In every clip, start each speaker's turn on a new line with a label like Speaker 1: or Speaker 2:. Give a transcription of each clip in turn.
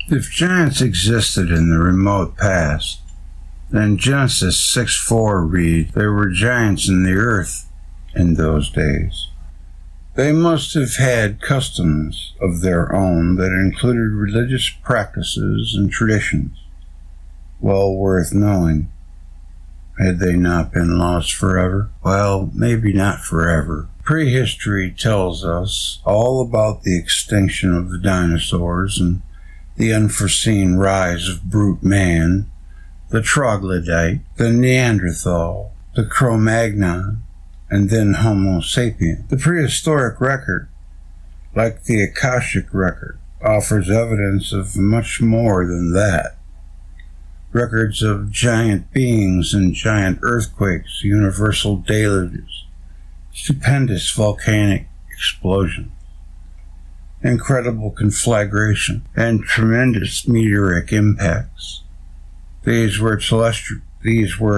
Speaker 1: If giants existed in the remote past, then Genesis 6:4 reads, "There were giants in the earth in those days." They must have had customs of their own that included religious practices and traditions, well worth knowing. Had they not been lost forever? Well, maybe not forever. Prehistory tells us all about the extinction of the dinosaurs and the unforeseen rise of brute man, the troglodyte, the Neanderthal, the Cro-Magnon, and then Homo sapien. The prehistoric record, like the Akashic record, offers evidence of much more than that. Records of giant beings and giant earthquakes, universal deluges, stupendous volcanic explosions, incredible conflagration, and tremendous meteoric impacts. These were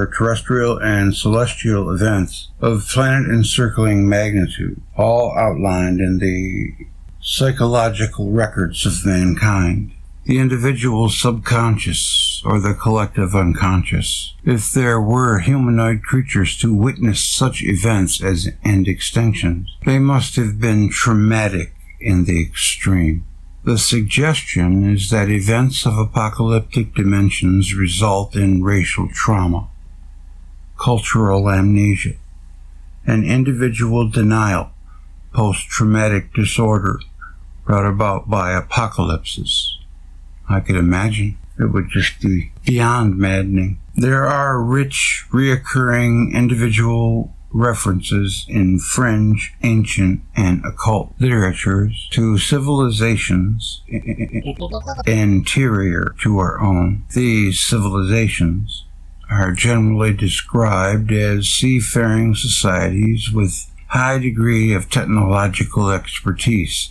Speaker 1: terrestrial and celestial events of planet-encircling magnitude, all outlined in the psychological records of mankind, the individual subconscious or the collective unconscious. If there were humanoid creatures to witness such events and extinctions, they must have been traumatic in the extreme. The suggestion is that events of apocalyptic dimensions result in racial trauma, cultural amnesia, and individual denial, post-traumatic disorder brought about by apocalypses. I could imagine it would just be beyond maddening. There are rich, reoccurring individual references in fringe, ancient, and occult literatures to civilizations anterior to our own. These civilizations are generally described as seafaring societies with high degree of technological expertise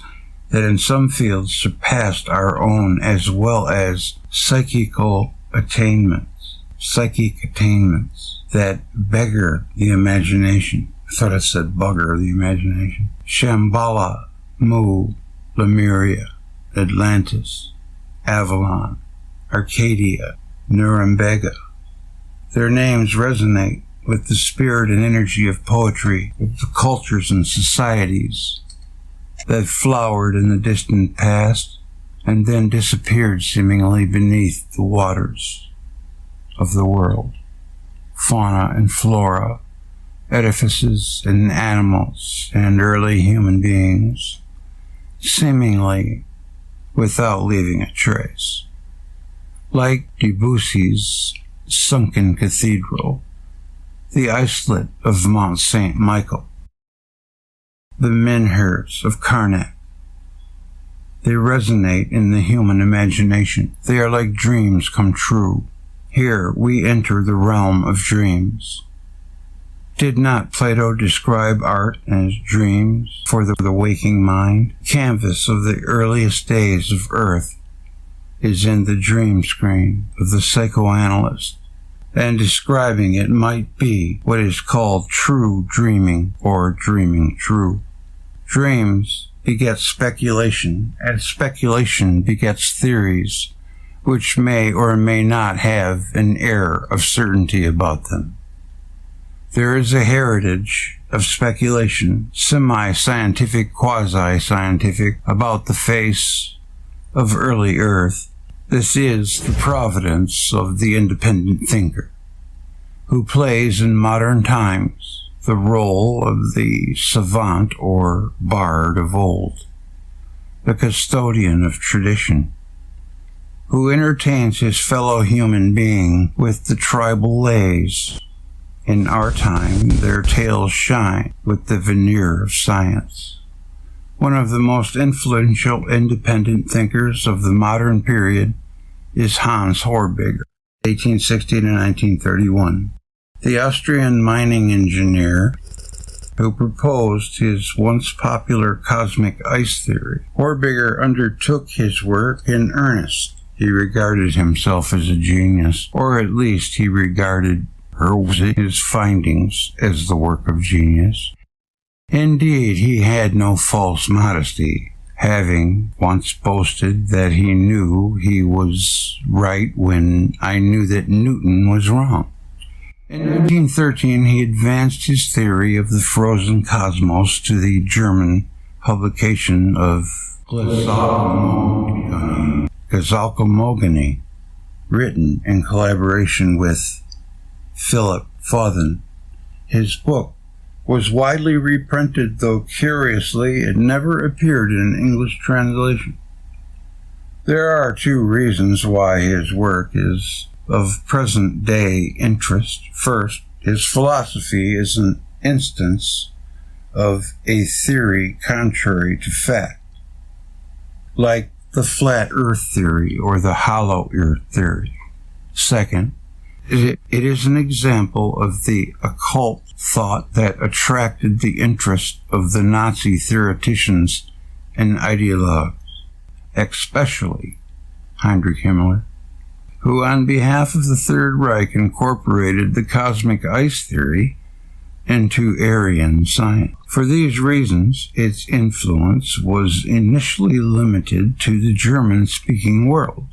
Speaker 1: that in some fields surpassed our own, as well as psychic attainments that beggar the imagination. I thought it said bugger the imagination. Shambhala, Mu, Lemuria, Atlantis, Avalon, Arcadia, Nuremberg. Their names resonate with the spirit and energy of poetry, of the cultures and societies that flowered in the distant past and then disappeared seemingly beneath the waters of the world. Fauna and flora, edifices and animals and early human beings, seemingly without leaving a trace. Like Debussy's Sunken Cathedral, the islet of Mount St. Michael, the menhirs of Karnak. They resonate in the human imagination. They are like dreams come true. Here we enter the realm of dreams. Did not Plato describe art as dreams for the waking mind? Canvas of the earliest days of Earth is in the dream screen of the psychoanalyst, and describing it might be what is called true dreaming or dreaming true. Dreams beget speculation, and speculation begets theories, which may or may not have an air of certainty about them. There is a heritage of speculation, semi-scientific, quasi-scientific, about the face of early Earth. This is the providence of the independent thinker, who plays in modern times the role of the savant or bard of old, the custodian of tradition, who entertains his fellow human being with the tribal lays. In our time, their tales shine with the veneer of science. One of the most influential independent thinkers of the modern period is Hans Horbiger, 1860 to 1931. The Austrian mining engineer who proposed his once popular cosmic ice theory. Horbiger undertook his work in earnest. He regarded himself as a genius, or at least he regarded his findings as the work of genius. Indeed, he had no false modesty, having once boasted that he knew he was right when I knew that Newton was wrong. In 1913, he advanced his theory of the frozen cosmos to the German publication of Gesamtcosmogony, written in collaboration with Philip Fothen. His book was widely reprinted, though curiously it never appeared in an English translation. There are two reasons why his work is of present-day interest. First, his philosophy is an instance of a theory contrary to fact, like the flat earth theory or the hollow earth theory. Second, it is an example of the occult thought that attracted the interest of the Nazi theoreticians and ideologues, especially Heinrich Himmler, who on behalf of the Third Reich incorporated the cosmic ice theory into Aryan science. For these reasons, its influence was initially limited to the German-speaking world.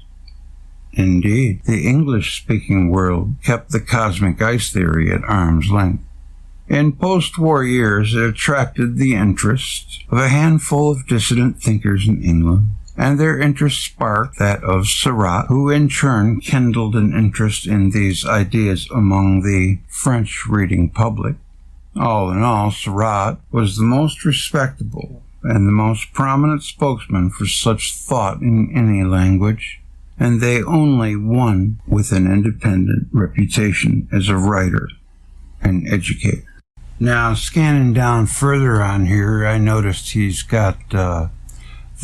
Speaker 1: Indeed, the English-speaking world kept the cosmic ice theory at arm's length. In post-war years, it attracted the interest of a handful of dissident thinkers in England, and their interest sparked that of Seurat, who in turn kindled an interest in these ideas among the French-reading public. All in all, Seurat was the most respectable and the most prominent spokesman for such thought in any language, and they only one with an independent reputation as a writer and educator. Now, scanning down further on here, I noticed he's got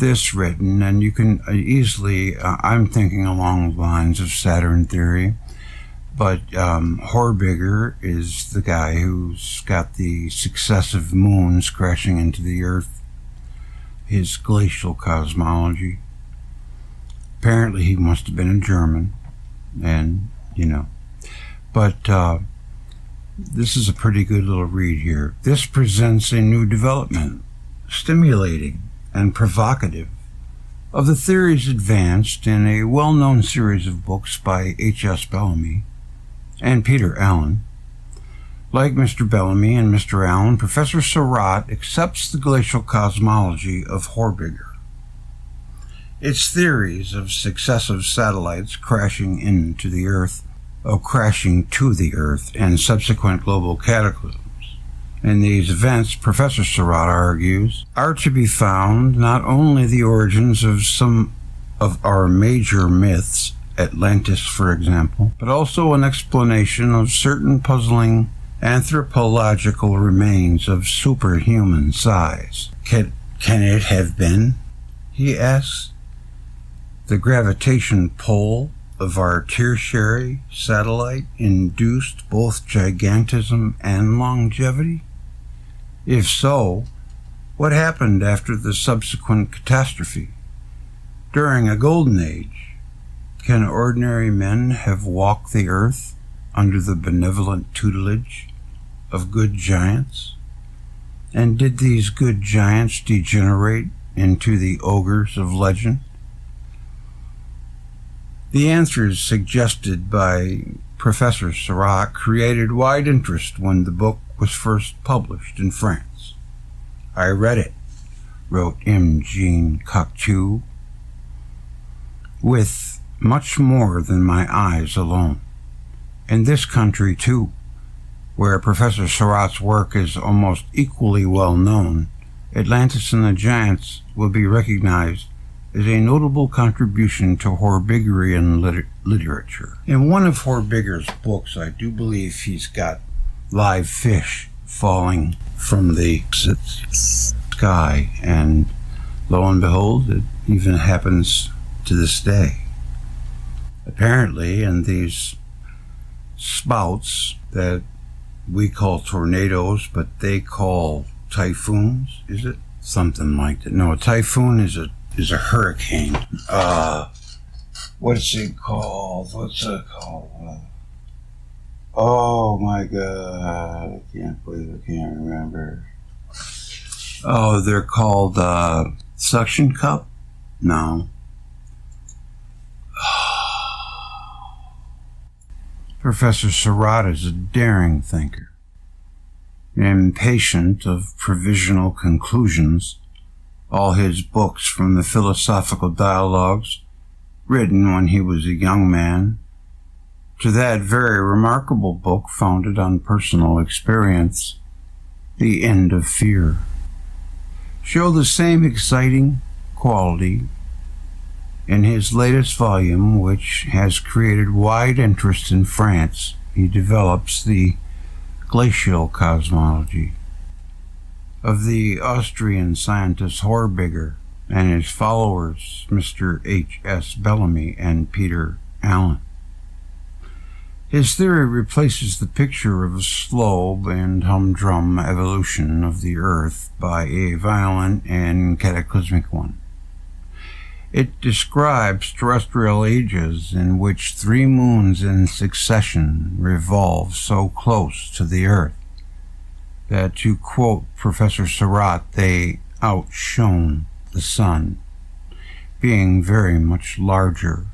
Speaker 1: this written, and you can easily, I'm thinking along the lines of Saturn theory, but Horbiger is the guy who's got the successive moons crashing into the Earth, his glacial cosmology. Apparently he must have been a German, and, but this is a pretty good little read here. This presents a new development, stimulating and provocative, of the theories advanced in a well-known series of books by H.S. Bellamy and Peter Allen. Like Mr. Bellamy and Mr. Allen, Professor Seurat accepts the glacial cosmology of Horbiger. Its theories of successive satellites crashing to the Earth, and subsequent global cataclysms. In these events, Professor Seurat argues, are to be found not only the origins of some of our major myths, Atlantis for example, but also an explanation of certain puzzling anthropological remains of superhuman size. Can it have been, he asks, the gravitation pull of our tertiary satellite induced both gigantism and longevity? If so, what happened after the subsequent catastrophe? During a golden age, can ordinary men have walked the earth under the benevolent tutelage of good giants? And did these good giants degenerate into the ogres of legend? The answers suggested by Professor Seurat created wide interest when the book was first published in France. I read it, wrote M. Jean Cocteau, with much more than my eyes alone. In this country, too, where Professor Seurat's work is almost equally well known, Atlantis and the Giants will be recognized as a notable contribution to Horbigerian literature. In one of Horbiger's books, I do believe he's got live fish falling from the sky, and lo and behold, it even happens to this day. Apparently, in these spouts that we call tornadoes, but they call typhoons, is it? Something like that. No, a typhoon is a hurricane. What's it called? Oh my God, I can't believe I can't remember. Oh, they're called Suction cup? No. Professor Surratt is a daring thinker. Impatient of provisional conclusions, all his books from the philosophical dialogues, written when he was a young man, to that very remarkable book founded on personal experience, The End of Fear, show the same exciting quality in his latest volume, which has created wide interest in France. He develops the glacial cosmology of the Austrian scientist Horbiger and his followers, Mr. H.S. Bellamy and Peter Allen. His theory replaces the picture of a slow and humdrum evolution of the Earth by a violent and cataclysmic one. It describes terrestrial ages in which 3 moons in succession revolve so close to the Earth that, to quote Professor Surratt, they outshone the Sun, being very much larger,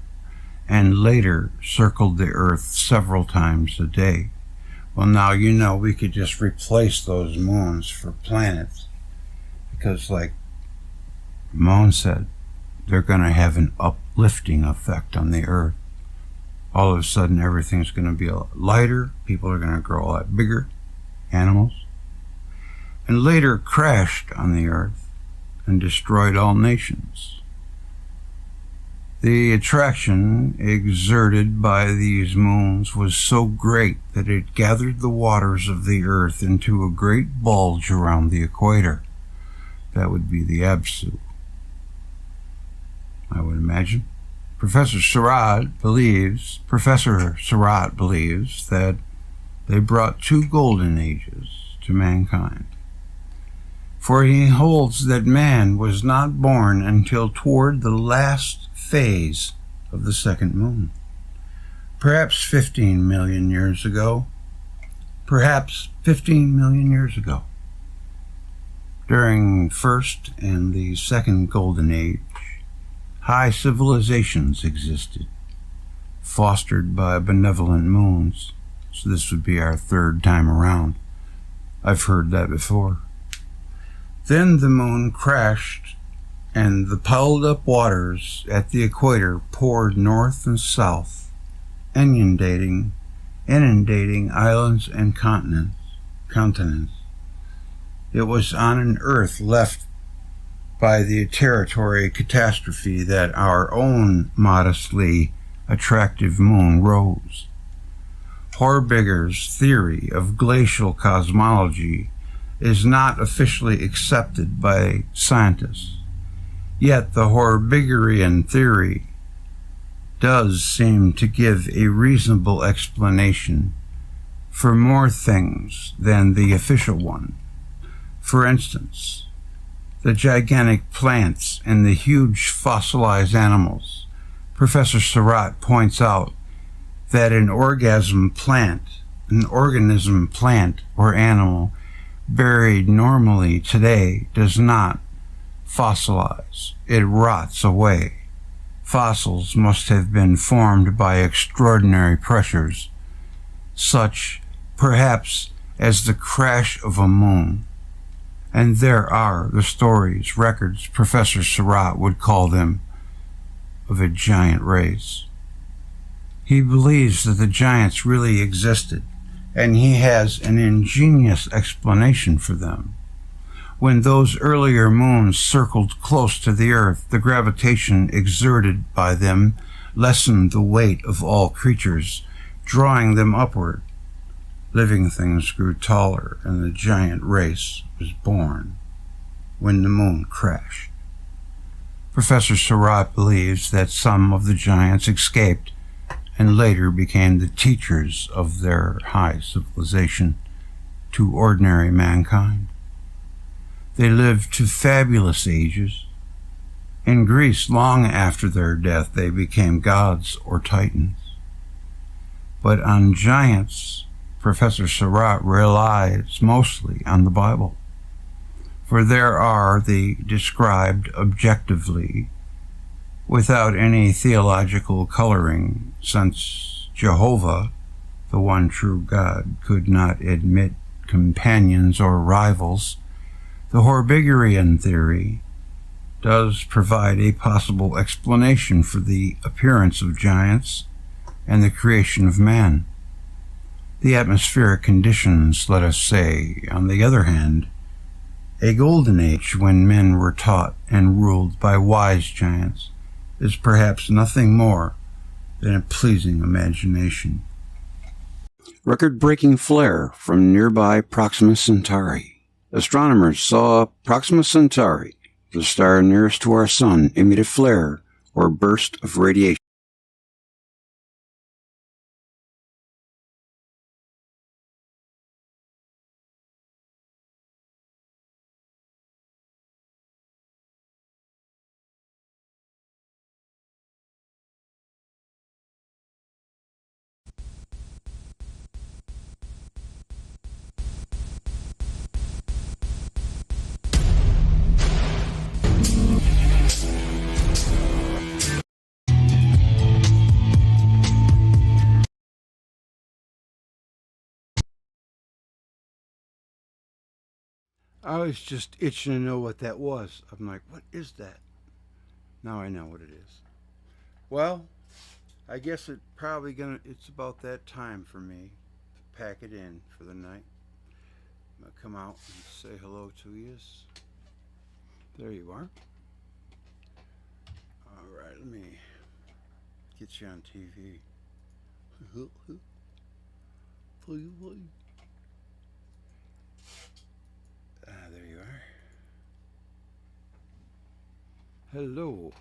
Speaker 1: and later circled the Earth several times a day. Well, now, you know, we could just replace those moons for planets, because, like Ramon said, they're going to have an uplifting effect on the Earth. All of a sudden, everything's going to be a lot lighter, people are going to grow a lot bigger, animals, and later crashed on the Earth and destroyed all nations. The attraction exerted by these moons was so great that it gathered the waters of the Earth into a great bulge around the equator. That would be the Absu, I would imagine. Professor Surratt believes that they brought 2 golden ages to mankind. For he holds that man was not born until toward the last phase of the second moon. Perhaps 15 million years ago. Perhaps 15 million years ago. During first and the second golden age, high civilizations existed, fostered by benevolent moons. So this would be our 3rd time around. I've heard that before. Then the moon crashed, and the piled up waters at the equator poured north and south, inundating islands and continents. It was on an Earth left by the territory catastrophe that our own modestly attractive moon rose. Horbiger's theory of glacial cosmology is not officially accepted by scientists. Yet the Horbigerian theory does seem to give a reasonable explanation for more things than the official one. For instance, the gigantic plants and the huge fossilized animals. Professor Surratt points out that an organism plant or animal buried normally today does not fossilize. It rots away. Fossils must have been formed by extraordinary pressures, such perhaps as the crash of a moon. And there are the stories, records, Professor Surratt would call them, of a giant race. He believes that the giants really existed, and he has an ingenious explanation for them. When those earlier moons circled close to the Earth, the gravitation exerted by them lessened the weight of all creatures, drawing them upward. Living things grew taller, and the giant race was born when the moon crashed. Professor Surratt believes that some of the giants escaped and later became the teachers of their high civilization to ordinary mankind. They lived to fabulous ages. In Greece, long after their death, they became gods or titans. But on giants, Professor Surratt relies mostly on the Bible. For there are the described objectively, without any theological coloring, since Jehovah, the one true God, could not admit companions or rivals. The Horbigian theory does provide a possible explanation for the appearance of giants and the creation of man. The atmospheric conditions, let us say, on the other hand, a golden age when men were taught and ruled by wise giants, is perhaps nothing more than a pleasing imagination. Record-breaking flare from nearby Proxima Centauri. Astronomers saw Proxima Centauri, the star nearest to our sun, emit a flare or burst of radiation. I was just itching to know what that was. I'm like, what is that? Now I know what it is. Well, I guess it's about that time for me to pack it in for the night. I'm going to come out and say hello to you. There you are. All right, let me get you on TV. Please. There you are. Hello.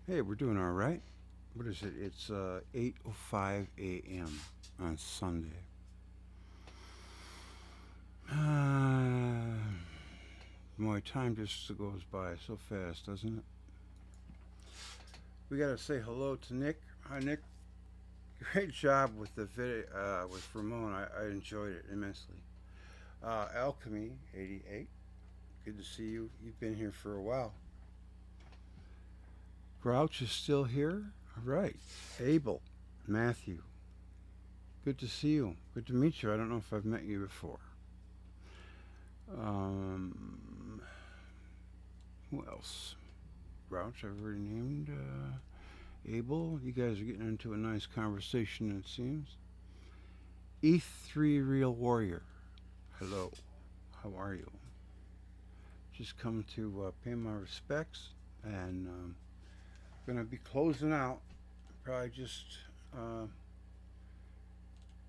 Speaker 1: Hey, we're doing all right. What is it? It's 8:05 a.m. on Sunday. Boy, time just goes by so fast, doesn't it? We got to say hello to Nick. Hi, Nick. Great job with the video with Ramon. I enjoyed it immensely. Alchemy 88. Good to see you. You've been here for a while. Grouch is still here. All right. Abel, Matthew. Good to see you. Good to meet you. I don't know if I've met you before. Who else? Grouch, I've already named. Abel, you guys are getting into a nice conversation, it seems. E3 Real Warrior. Hello. How are you? Just come to pay my respects, and going to be closing out. Probably just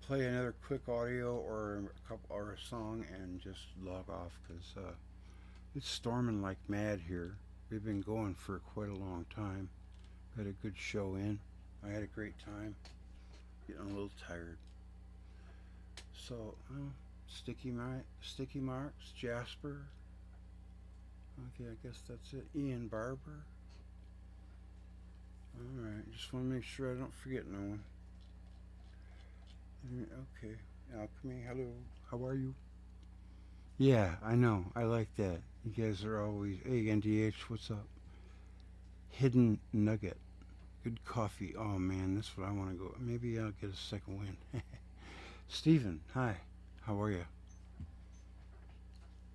Speaker 1: play another quick audio or a song and just log off, because it's storming like mad here. We've been going for quite a long time. Got a good show in. I had a great time. Getting a little tired. So Sticky Marks, Jasper. Okay, I guess that's it. Ian Barber. Alright, just want to make sure I don't forget no one. Okay, Alchemy, hello. How are you? Yeah, I know. I like that. You guys are always... Hey, NDH, what's up? Hidden Nugget. Good coffee. Oh, man, that's what I want to go. Maybe I'll get a second win. Steven, hi. How are you?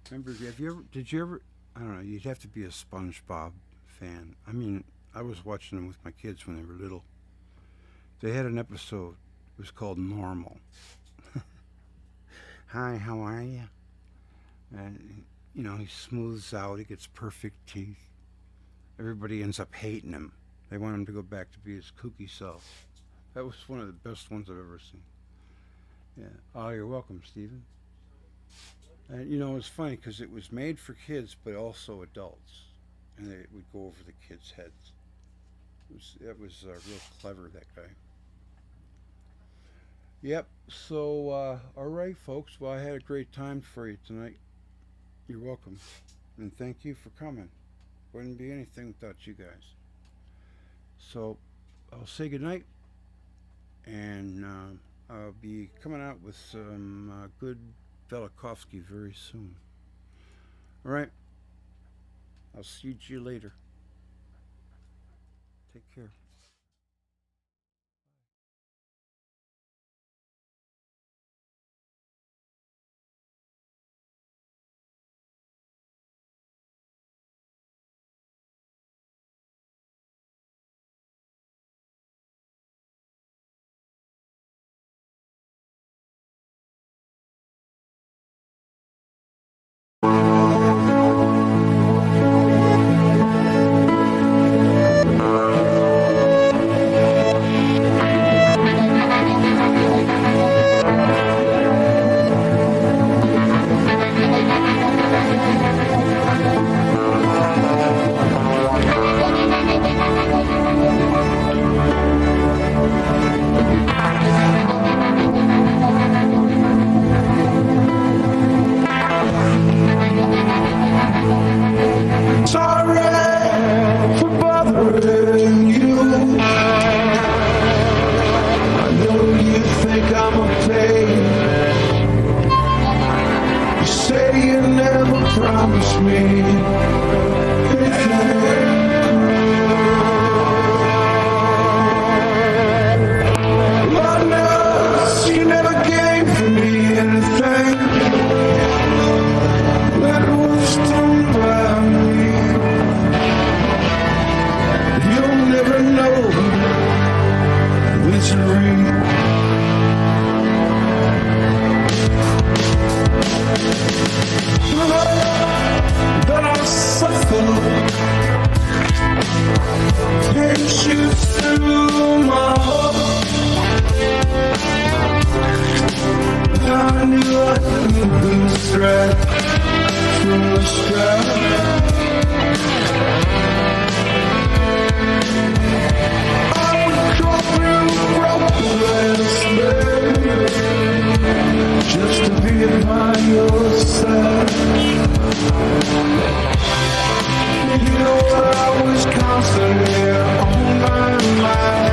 Speaker 1: Remember, did you ever... I don't know, you'd have to be a SpongeBob fan. I mean, I was watching them with my kids when they were little. They had an episode. It was called Normal. Hi, how are you? And, you know, he smooths out. He gets perfect teeth. Everybody ends up hating him. They want him to go back to be his kooky self. That was one of the best ones I've ever seen. Yeah. Oh, you're welcome, Stephen. And, you know, it's funny because it was made for kids, but also adults. And they would go over the kids' heads. That was real clever, that guy. Yep. So, all right, folks. Well, I had a great time for you tonight. You're welcome. And thank you for coming. Wouldn't be anything without you guys. So, I'll say goodnight. And I'll be coming out with some good Velikovsky very soon. All right. I'll see you later. Take care.
Speaker 2: Just to be by your side. You know I was constantly on my mind.